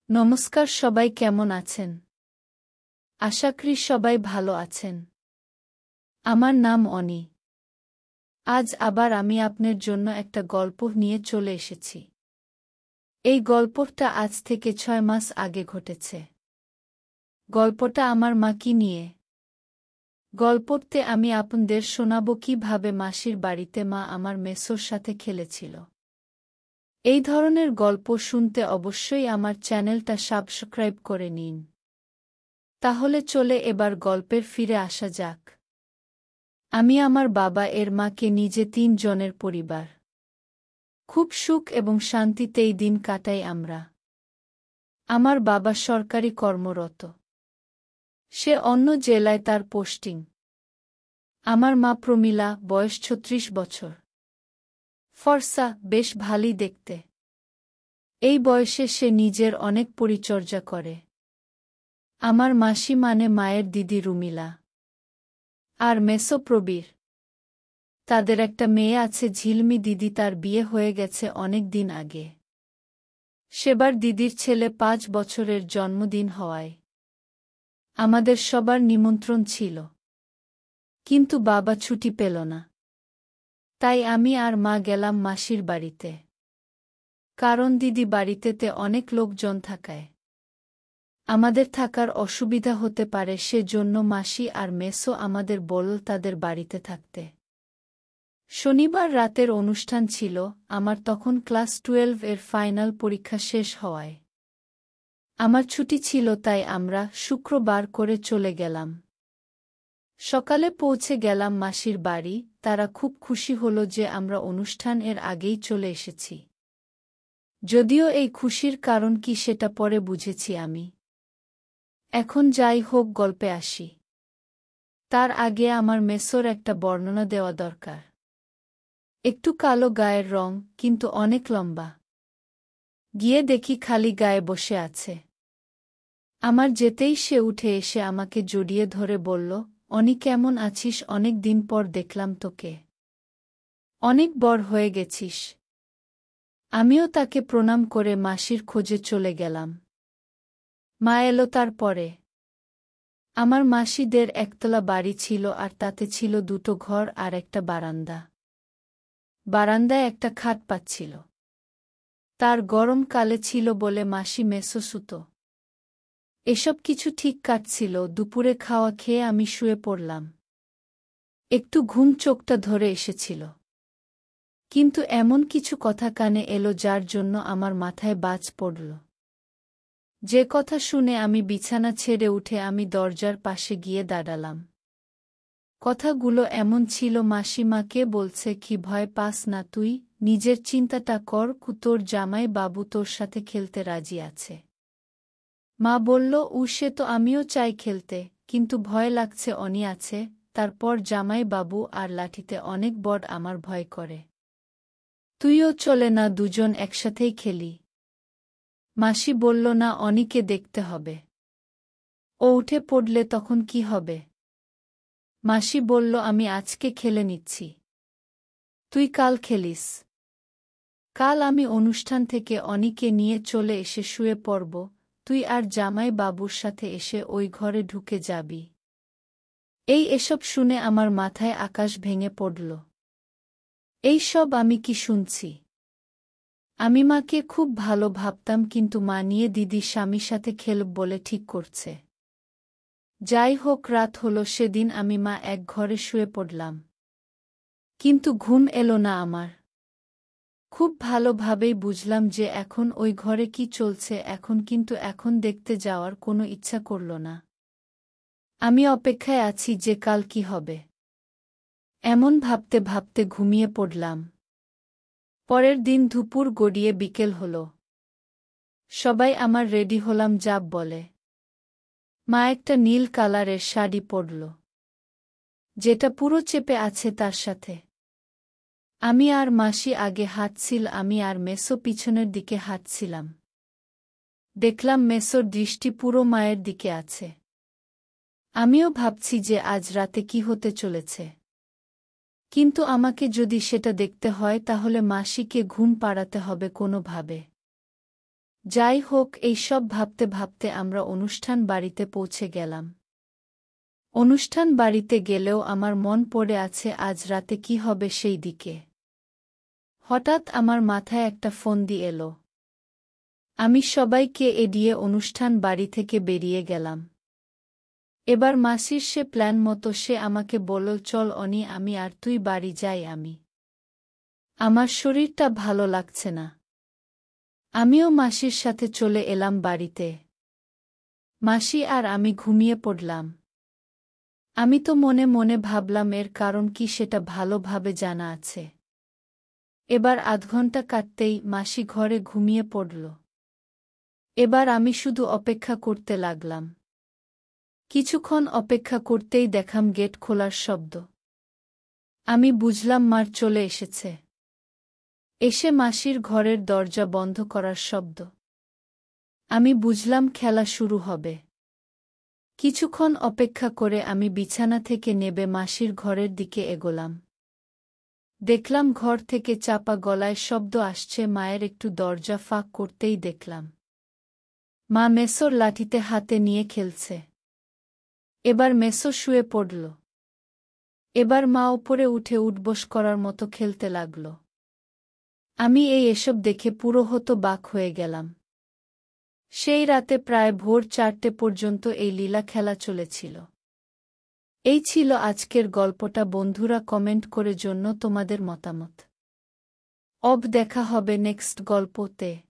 নমস্কার, সবাই কেমন আছেন? আশা করি সবাই ভালো আছেন। আমার নাম অনি। আজ আবার আমি আপনার জন্য একটা গল্প নিয়ে চলে এসেছি। এই গল্পটা আজ থেকে 6 মাস আগে ঘটেছে। গল্পটা আমার মাকে নিয়ে। গল্পতে আমি আপনাদের শোনাব কিভাবে মাসির বাড়িতে মা আমার মেসোর সাথে খেলেছিল। এই ধরনের গল্প শুনতে অবশ্যই আমার চ্যানেলটা সাবস্ক্রাইব করে নিন। তাহলে চলে এবার গল্পের ফিরে আসা যাক। আমি আমার বাবা এর মাকে নিজে 3 জনের পরিবার। খুব সুখ এবং শান্তিতেই দিন কাটাই আমরা। আমার বাবা সরকারি কর্মরত। সে অন্য জেলায় তার পোস্টিং। আমার মা প্রমীলা, বয়স 36 বছর। ফর্সা, বেশ ভালোই দেখতে। এই বয়সে সে নিজের অনেক পরিচর্যা করে। আমার মাসি মানে মায়ের দিদি রুমিলা। আর মেসো প্রবীর। তাদের একটা মেয়ে আছে ঝিলমি দিদি, তার বিয়ে হয়ে গেছে অনেক দিন আগে। সেবার দিদির ছেলে 5 বছরের জন্মদিন হওয়ায় আমাদের সবার নিমন্ত্রণ ছিল। কিন্তু বাবা ছুটি পেল না। তাই আমি আর মা গেলাম মাসির বাড়িতে। কারণ দিদি বাড়িতেতে অনেক লোকজন থাকায় আমাদের থাকার অসুবিধা হতে পারে, সেজন্য মাসি আর মেসো আমাদের বলল তাদের বাড়িতে থাকতে। শনিবার রাতের অনুষ্ঠান ছিল। আমার তখন ক্লাস 12 এর ফাইনাল পরীক্ষা শেষ হওয়ায় আমার ছুটি ছিল, তাই আমরা শুক্রবার করে চলে গেলাম। সকালে পৌঁছে গেলাম মাসির বাড়ি। তারা খুব খুশি হলো যে আমরা অনুষ্ঠান এর আগেই চলে এসেছি। যদিও এই খুশির কারণ কি সেটা পরে বুঝেছি আমি। এখন যাই হোক, গল্পে আসি। তার আগে আমার মেসোর একটা বর্ণনা দেওয়া দরকার। একটু কালো গায়ের রং, কিন্তু অনেক লম্বা। গিয়ে দেখি খালি গায়ে বসে আছে। আমার যেতেই সে উঠে এসে আমাকে জড়িয়ে ধরে বলল, অনি কেমন আছিস? অনেক দিন পর দেখলাম তোকে। অনেক বড় হয়ে গেছিস। আমিও তাকে প্রণাম করে মাসির খোঁজে চলে গেলাম। মা এলো তারপরে। আমার মাসিদের একতলা বাড়ি ছিল, আর তাতে ছিল 2টো ঘর আর একটা বারান্দা। বারান্দায় একটা খাট পাচ্ছিল। তার গরমকালে ছিল বলে মাসি মেসো শুতো। এসব কিছু ঠিক কাটছিল। দুপুরে খাওয়া খেয়ে আমি শুয়ে পড়লাম। একটু ঘুম চোখটা ধরে এসেছিল। কিন্তু এমন কিছু কথা কানে এলো যার জন্য আমার মাথায় বাজ পড়ল। যে কথা শুনে আমি বিছানা ছেড়ে উঠে আমি দরজার পাশে গিয়ে দাঁড়ালাম। কথাগুলো এমন ছিল, মাসিমাকে বলছে, কি ভয় পাস না তুই, নিজের চিন্তাটা কর, তোর জামাই বাবু তোর সাথে খেলতে রাজি আছে। মা বলল, সে তো আমিও চাই খেলতে, কিন্তু ভয় লাগছে, অনি আছে, তারপর জামাই বাবু আর লাঠিতে অনেক বড়, আমার ভয় করে। তুইও চলে না, দুজন একসাথেই খেলি। মাসি বলল, না, অনিকে দেখতে হবে। ও উঠে পড়লে তখন কি হবে? মাসি বলল, আমি আজকে খেলে নিচ্ছি, তুই কাল খেলিস। কাল আমি অনুষ্ঠান থেকে অনিকে নিয়ে চলে এসে শুয়ে পড়ব, তুই আর জামাই বাবুর সাথে এসে ওই ঘরে ঢুকে যাবি। এসব শুনে আমার মাথায় আকাশ ভেঙে পড়ল। এই সব আমি কি শুনছি? আমি মাকে খুব ভালো ভাবতাম, কিন্তু মা নিয়ে দিদি স্বামীর সাথে খেলব বলে ঠিক করছে। যাই হোক, রাত হলো। সেদিন আমি মা এক ঘরে শুয়ে পড়লাম। কিন্তু ঘুম এলো না আমার। খুব ভালোভাবেই বুঝলাম যে এখন ওই ঘরে কি চলছে, কিন্তু এখন দেখতে যাওয়ার কোনো ইচ্ছা করল না। আমি অপেক্ষায় আছি যে কাল কি হবে। এমন ভাবতে ভাবতে ঘুমিয়ে পড়লাম। পরের দিন দুপুর গড়িয়ে বিকেল হল। সবাই আমার রেডি হলাম যাব বলে। মা একটা নীল কালারের শাড়ি পরল, যেটা পুরো চেপে আছে তার সাথে। আমি আর মাসি আগে হাঁটছিল, আমি আর মেসো পিছনের দিকে হাঁটছিলাম। দেখলাম মেসোর দৃষ্টি পুরো মায়ের দিকে আছে। আমিও ভাবছি যে আজ রাতে কি হতে চলেছে। কিন্তু আমাকে যদি সেটা দেখতে হয় তাহলে মাসিকে ঘুম পাড়াতে হবে কোনোভাবে। যাই হোক, এইসব ভাবতে ভাবতে আমরা অনুষ্ঠান বাড়িতে পৌঁছে গেলাম। অনুষ্ঠান বাড়িতে গেলেও আমার মন পড়ে আছে আজ রাতে কি হবে সেই দিকে। হঠাৎ আমার মাথায় একটা ফন্দি এলো। আমি সবাইকে এড়িয়ে অনুষ্ঠান বাড়ি থেকে বেরিয়ে গেলাম। এবার মাসির সে প্ল্যান মতো সে আমাকে বলল, চল অনি, আমি আর তুই বাড়ি যাই। আমার শরীরটা ভালো লাগছে না। আমিও মাসির সাথে চলে এলাম বাড়িতে। মাসি আর আমি ঘুমিয়ে পড়লাম। আমি তো মনে মনে ভাবলাম এর কারণ কি সেটা ভালোভাবে জানা আছে। এবার আধ ঘন্টা কাটতেই মাসি ঘরে ঘুমিয়ে পড়ল। এবার আমি শুধু অপেক্ষা করতে লাগলাম। কিছুক্ষণ অপেক্ষা করতেই দেখলাম গেট খোলার শব্দ। আমি বুঝলাম মার চলে এসেছে। এসে মাসির ঘরের দরজা বন্ধ করার শব্দ। আমি বুঝলাম খেলা শুরু হবে। কিছুক্ষণ অপেক্ষা করে আমি বিছানা থেকে নেবে মাসির ঘরের দিকে এগোলাম। দেখলাম ঘর থেকে চাপা গলায় শব্দ আসছে। মায়ের একটু দরজা ফাঁক করতেই দেখলাম মা মেসোর লাঠিতে হাতে নিয়ে খেলছে। এবার মেসো শুয়ে পড়ল। এবার মা ওপরে উঠে উঠবোস করার মতো খেলতে লাগল। আমি এসব দেখে পুরো হতবাক হয়ে গেলাম। সেই রাতে প্রায় ভোর 4টে পর্যন্ত এই লীলা খেলা চলেছিল। এই ছিল আজকের গল্পটা। বন্ধুরা, কমেন্ট করে জন্য তোমাদের মতামত। দেখা হবে নেক্সট গল্পতে।